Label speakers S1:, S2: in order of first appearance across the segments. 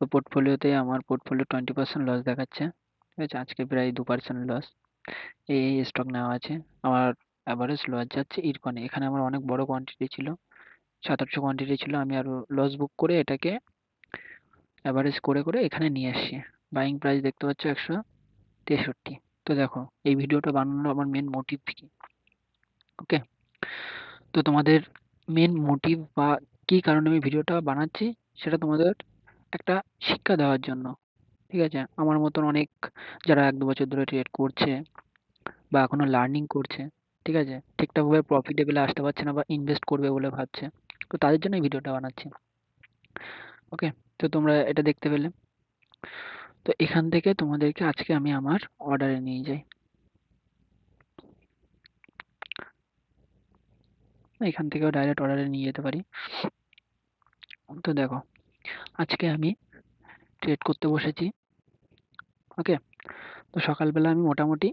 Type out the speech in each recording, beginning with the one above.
S1: তো পোর্টফোলিওতে আমার পোর্টফোলিও 20% লস দেখাচ্ছে। ঠিক আছে? আজকে প্রায় 2% লস। এই স্টক নেওয়া আছে। আমার এভারেজ লস যাচ্ছে ইরকনে। এখানে আমার অনেক বড় কোয়ান্টিটি ছিল। 700 কোয়ান্টিটি ছিল। আমি আরো লস বুক করে এটাকে এভারেজ করে এখানে নিয়ে আসছি। বাইং প্রাইস দেখতে পাচ্ছ 163। তো দেখো, এই ভিডিওটা বানানোর আমার মেন মোটিভ কি? ওকে? তো তোমাদের মেন মোটিভ বা কি কারণে আমি ভিডিওটা বানাচ্ছি সেটা তোমাদের একটা শিক্ষা দেওয়ার জন্য। ঠিক আছে? আমার মতন অনেক যারা 1-2 বছর ধরে ট্রেড করছে বা এখনো লার্নিং করছে, ঠিক আছে? ঠিকঠাকভাবে প্রফিটেবল আসতে পারছে না বা ইনভেস্ট করবে বলে ভাবছে। তো তাদের জন্য এই ভিডিওটা বানাচ্ছি। ওকে? তো তোমরা এটা দেখতে পেলে। তো এখান থেকে তোমাদেরকে আজকে আমি আমার অর্ডারে নিয়ে যাই। এখান থেকেও ডাইরেক্ট অর্ডারে নিয়ে যেতে পারি। তো দেখো, আজকে আমি ট্রেড করতে বসেছি। ওকে? তো সকালবেলা আমি মোটামুটি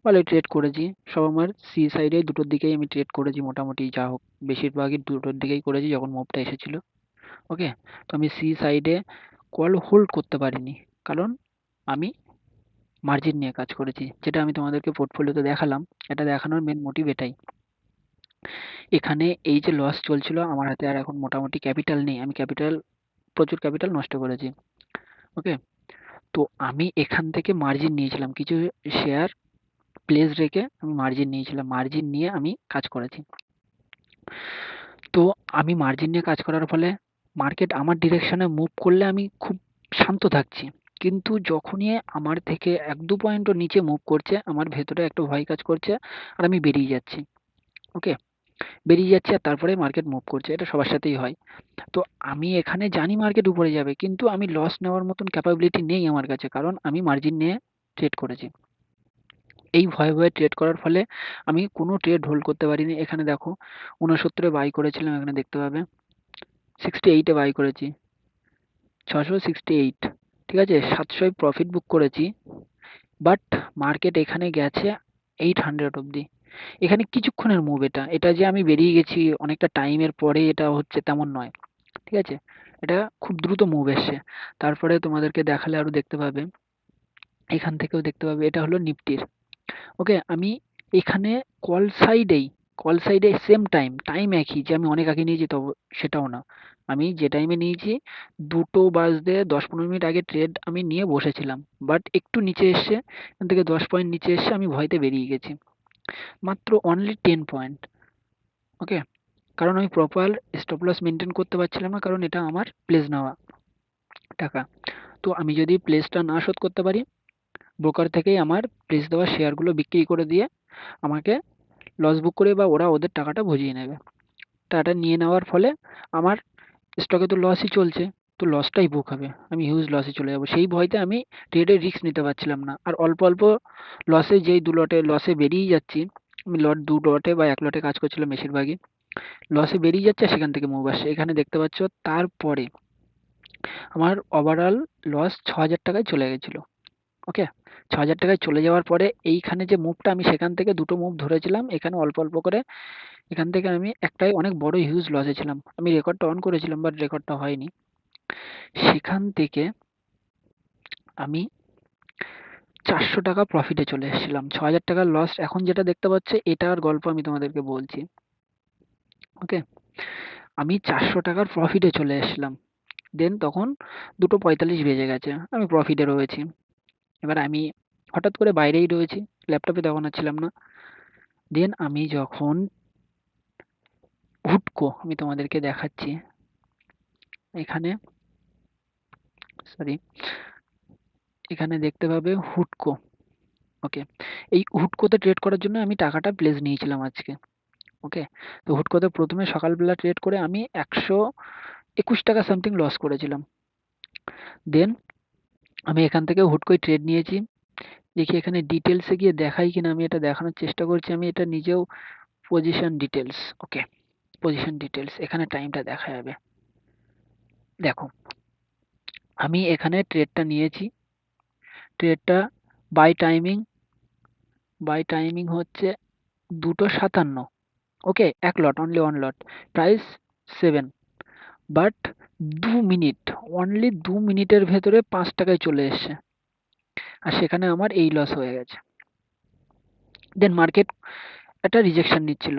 S1: ভালোই ট্রেড করেছি। সব আমার সি সাইডে দুটোর দিকেই আমি ট্রেড করেছি মোটামুটি যা হোক। বেশিরভাগই দুটোর দিকেই করেছি যখন মুভটা এসেছিল। ওকে? তো আমি সি সাইডে কল হোল্ড করতে পারিনি। কারণ আমি মার্জিন নিয়ে কাজ করেছি। যেটা আমি তোমাদেরকে পোর্টফোলিওতে দেখালাম। এটা দেখানোর মেন মোটিভ এটাই। এখানে এই যে লস চলছিল আমার হাতে আর এখন মোটামুটি ক্যাপিটাল নেই। আমি প্রচুর ক্যাপিটাল নষ্ট করেছি। ওকে? তো আমি এখান থেকে মার্জিন নিয়েছিলাম। কিছু শেয়ার প্লেস রেখে আমি মার্জিন নিয়েছিলাম। মার্জিন নিয়ে আমি কাজ করেছি। তো আমি মার্জিন নিয়ে কাজ করার ফলে মার্কেট আমার ডিরেকশনে মুভ করলে আমি খুব শান্ত থাকছি। কিন্তু যখনই আমার থেকে 1-2 পয়েন্টও নিচে মুভ করছে আমার ভেতরে একটা ভয় কাজ করছে আর আমি বেরিয়ে যাচ্ছি। ওকে? বেরিয়ে যাচ্ছি আর তারপরে মার্কেট মুভ করছে। এটা সবার সাথেই হয়। তো আমি এখানে জানি মার্কেট উপরে যাবে কিন্তু আমি লস নেওয়ার মতন ক্যাপাবিলিটি নেই আমার কাছে। কারণ আমি মার্জিন নিয়ে ট্রেড করেছি। এই ভয়ে ট্রেড করার ফলে আমি কোনো ট্রেড হোল্ড করতে পারিনি। এখানে দেখো 69 এ বাই করেছিলাম, এখানে দেখতে পাবে 68 এ বাই করেছি, 668। ঠিক আছে? 700 প্রফিট বুক করেছি। বাট মার্কেট এখানে গেছে 800 অব্দি। এখানে কিছুক্ষণের মুভ এটা। এটা যে আমি বেরিয়ে গেছি অনেকটা টাইমের পরে এটা হচ্ছে তেমন নয়। ঠিক আছে? এটা খুব দ্রুত মুভ এসছে। তারপরে তোমাদেরকে দেখালে আরো দেখতে পাবে। এখান থেকেও দেখতে পাবে এটা হলো নিফটির। ওকে? আমি এখানে কল সাইডেই কল সাইডে সেম টাইম একই যে আমি অনেক আগে নিয়েছি তবে সেটাও না। আমি যে টাইমে নিয়েছি 2টো বাজতে 10-15 মিনিট আগে ট্রেড আমি নিয়ে বসেছিলাম। বাট একটু নিচে এসছে, এখান থেকে 10 পয়েন্ট নিচে এসছে আমি ভয়তে বেরিয়ে গেছি। মাত্র অনলি 10 পয়েন্ট। ওকে? কারণ আমি প্রপার স্টপ লস মেনটেন করতে পারছিলাম না, কারণ এটা আমার প্লেস নেওয়া টাকা। তো আমি যদি প্লেসটা না শোধ করতে পারি ব্রোকার থেকেই আমার প্লেস দেওয়া শেয়ারগুলো বিক্রি করে দিয়ে আমাকে লস বুক করে বা ওরা ওদের টাকাটা বুঝিয়ে নেবে। টাকাটা নিয়ে নেওয়ার ফলে আমার স্টকে তো লসই চলছে। তো লসটাই বুক হবে। আমি হিউজ লসে চলে যাবো। সেই ভয়তে আমি ট্রেডে রিস্ক নিতে পারছিলাম না। আর অল্প লসে যেই 2 লটে লসে বেরিয়ে যাচ্ছি, আমি 2 লটে বা 1 লটে কাজ করছিলাম বেশিরভাগই। লসে বেরিয়ে যাচ্ছে সেখান থেকে মুভ আসছে। এখানে দেখতে পাচ্ছ তারপরে আমার ওভারঅল লস ৬,০০০ টাকায় চলে গেছিল। ওকে? ৬,০০০ টাকায় চলে যাওয়ার পরে এইখানে যে মুভটা আমি সেখান থেকে 2টো মুভ ধরেছিলাম। এখানে অল্প করে এখান থেকে আমি একটাই অনেক বড় হিউজ লসে ছিলাম। আমি রেকর্ডটা অন করেছিলাম বাট রেকর্ডটা হয়নি। সেখান থেকে আমি 400 টাকা প্রফিটে চলে এসেছিলাম। ৬,০০০ টাকার লস এখন যেটা দেখতে পাচ্ছে এটার গল্প আমি তোমাদেরকে বলছি। ওকে? আমি 400 টাকার প্রফিটে চলে এসেছিলাম। দেন তখন 2:45 বেজে গেছে। আমি প্রফিটে রয়েছি। এবার আমি হঠাৎ করে বাইরেই রয়েছি। ল্যাপটপে তখন আর ছিলাম না। দেন আমি যখন হুডকো আমি তোমাদেরকে দেখাচ্ছি এখানে, সরি, এখানে দেখতে পাবে হুডকো। ওকে? এই হুডকোতে ট্রেড করার জন্য আমি টাকাটা প্লেস নিয়েছিলাম আজকে। ওকে? তো হুডকোতে প্রথমে সকালবেলা ট্রেড করে আমি 121 টাকা সামথিং লস করেছিলাম। দেন আমি এখান থেকে হুট করে ট্রেড নিয়েছি। দেখি এখানে ডিটেলসে গিয়ে দেখাই কিনা, আমি এটা দেখানোর চেষ্টা করছি। আমি এটা নিজেও পজিশন ডিটেলস। ওকে? পজিশন ডিটেলস এখানে টাইমটা দেখা যাবে। দেখো, আমি এখানে ট্রেডটা নিয়েছি। ট্রেডটা বাই টাইমিং হচ্ছে 2:57। Okay? 1 lot, only 1 lot. Price 7। But 2 minute, only 2 মিনিটের ভেতরে 5 টাকায় চলে এসছে, আর সেখানে আমার এই লস হয়ে গেছে। দেন মার্কেট একটা রিজেকশন নিচ্ছিল,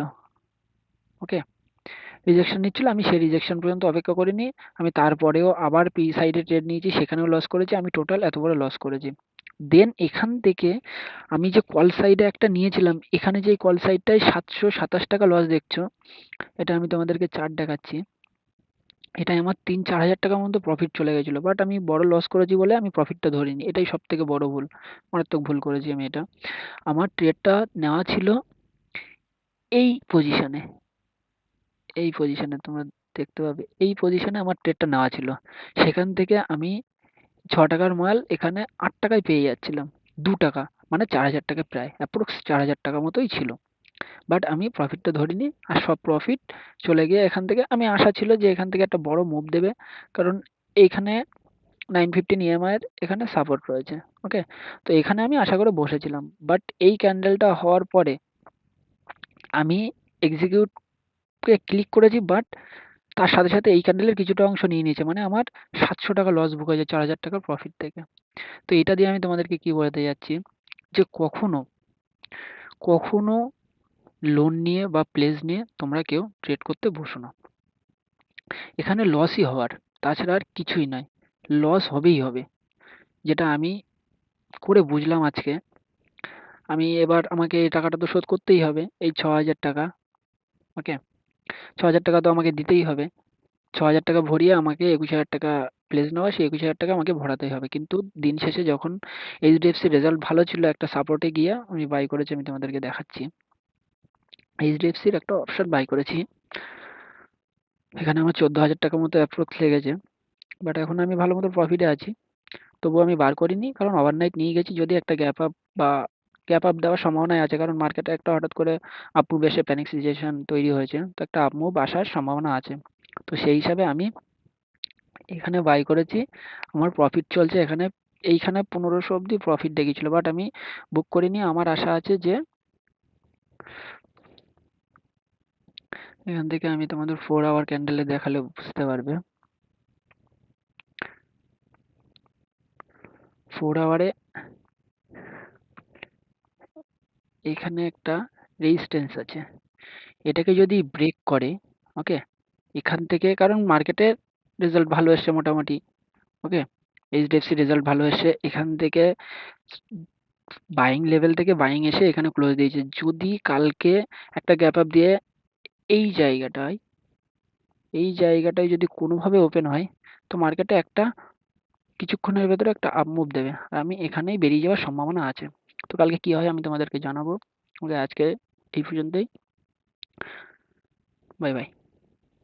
S1: ওকে, রিজেকশন নিচ্ছিল, আমি সেই রিজেকশন পর্যন্ত অপেক্ষা করিনি, আমি তারপরেও আবার পি সাইডে ট্রেড নিয়েছি, সেখানেও লস করেছি, আমি টোটাল এত বড় লস করেছি। দেন এখান থেকে আমি যে কল সাইডে একটা নিয়েছিলাম, এখানে যে কল সাইডটায় 727 টাকা লস দেখছো, এটা আমি তোমাদেরকে চার্ট দেখাচ্ছি, এটাই আমার 3-4 হাজার টাকার মতো প্রফিট চলে গেছিলো, বাট আমি বড় লস করেছি বলে আমি প্রফিটটা ধরিনি, এটাই সব থেকে বড় ভুল, মারাত্মক ভুল করেছি আমি এটা। আমার ট্রেডটা নেওয়া ছিল এই পজিশনে, এই পজিশনে তোমরা দেখতে পাবে, এই পজিশনে আমার ট্রেডটা নেওয়া ছিল, সেখান থেকে আমি 6 টাকার মাল এখানে 8 টাকায় পেয়ে যাচ্ছিলাম, 2 টাকা, মানে 4 হাজার টাকা, প্রায় অ্যাপ্রক্স 4 হাজার টাকা মতোই ছিল, বাট আমি প্রফিটটা ধরিনি, আর সব প্রফিট চলে গিয়ে এখান থেকে, আমি আশা ছিল যে এখান থেকে একটা বড় মুভ দেবে, কারণ এইখানে 915 ইএমআই এর এখানে সাপোর্ট রয়েছে, ওকে, তো এখানে আমি আশা করে বসেছিলাম, বাট এই ক্যান্ডেলটা হওয়ার পরে আমি এক্সিকিউট কে ক্লিক করেছি, বাট তার সাথে সাথে এই ক্যান্ডেলের কিছুটা অংশ নিয়ে নিয়েছে, মানে আমার 700 টাকা লস বুক হয়েছে 4 হাজার টাকার প্রফিট থেকে। তো এটা দিয়ে আমি তোমাদেরকে কি বলতে যাচ্ছি, যে কখনো কখনো লোন নিয়ে বা প্লেস নিয়ে তোমরা কেউ ট্রেড করতে বসো না, এখানে লসই হওয়ার, তাছাড়া আর কিছুই নয়, লস হবেই হবে, যেটা আমি করে বুঝলাম আজকে। আমি এবার, আমাকে এই টাকাটা তো শোধ করতেই হবে, এই 6 হাজার টাকা, ওকে, 6 হাজার টাকা তো আমাকে দিতেই হবে, 6 হাজার টাকা ভরিয়ে আমাকে 21 হাজার টাকা প্লেস নেওয়া, সেই 21 হাজার টাকা আমাকে ভরাতেই হবে, কিন্তু দিন শেষে যখন এইচডিএফসি রেজাল্ট ভালো ছিল, একটা সাপোর্টে গিয়ে আমি বাই করেছি, আমি তোমাদেরকে দেখাচ্ছি, এইচডিএফসির একটা অপশন বাই করেছি, এখানে আমার 14 হাজার টাকা মতো অ্যাপ্রক্স লেগেছে, বাট এখন আমি ভালো মতো প্রফিটে আছি, তবুও আমি বার করিনি, কারণ ওভারনাইট নিয়ে গেছি, যদি একটা গ্যাপ আপ বা গ্যাপ আপ দেওয়ার সম্ভাবনাই আছে, কারণ মার্কেটে একটা হঠাৎ করে আপ মুভ এসে প্যানিক সিচুয়েশন তৈরি হয়েছে, তো একটা আপ মুভ আসার সম্ভাবনা আছে, তো সেই হিসাবে আমি এখানে বাই করেছি, আমার প্রফিট চলছে এখানে, এইখানে 1500 অব্দি প্রফিট দেখিয়েছিল, বাট আমি বুক করিনি, আমার আশা আছে যে এখান থেকে আমি তোমাদের 4 আওয়ার ক্যান্ডেলে দেখালে বুঝতে পারবে, 4 আওয়ারে এখানে একটা রেজিস্ট্যান্স আছে, এটাকে যদি ব্রেক করে, ওকে, এখান থেকে, কারণ মার্কেটের রেজাল্ট ভালো এসছে মোটামুটি, ওকে, এইচডিএফসি রেজাল্ট ভালো এসছে, এখান থেকে বাইং লেভেল থেকে বাইং এসে এখানে ক্লোজ দিয়েছে, যদি কালকে একটা গ্যাপ আপ দিয়ে এই জায়গাটায়, এই জায়গাটায় যদি কোনোভাবে ওপেন হয়, তো মার্কেটে একটা কিছুক্ষণের ভেতরে একটা আপ মুভ দেবে, আর আমি এখানেই বেরিয়ে যাওয়ার সম্ভাবনা আছে, তো কালকে কি হয় আমি তোমাদেরকে জানাবো, ওকে, আজকে এই পর্যন্তই, বাই বাই।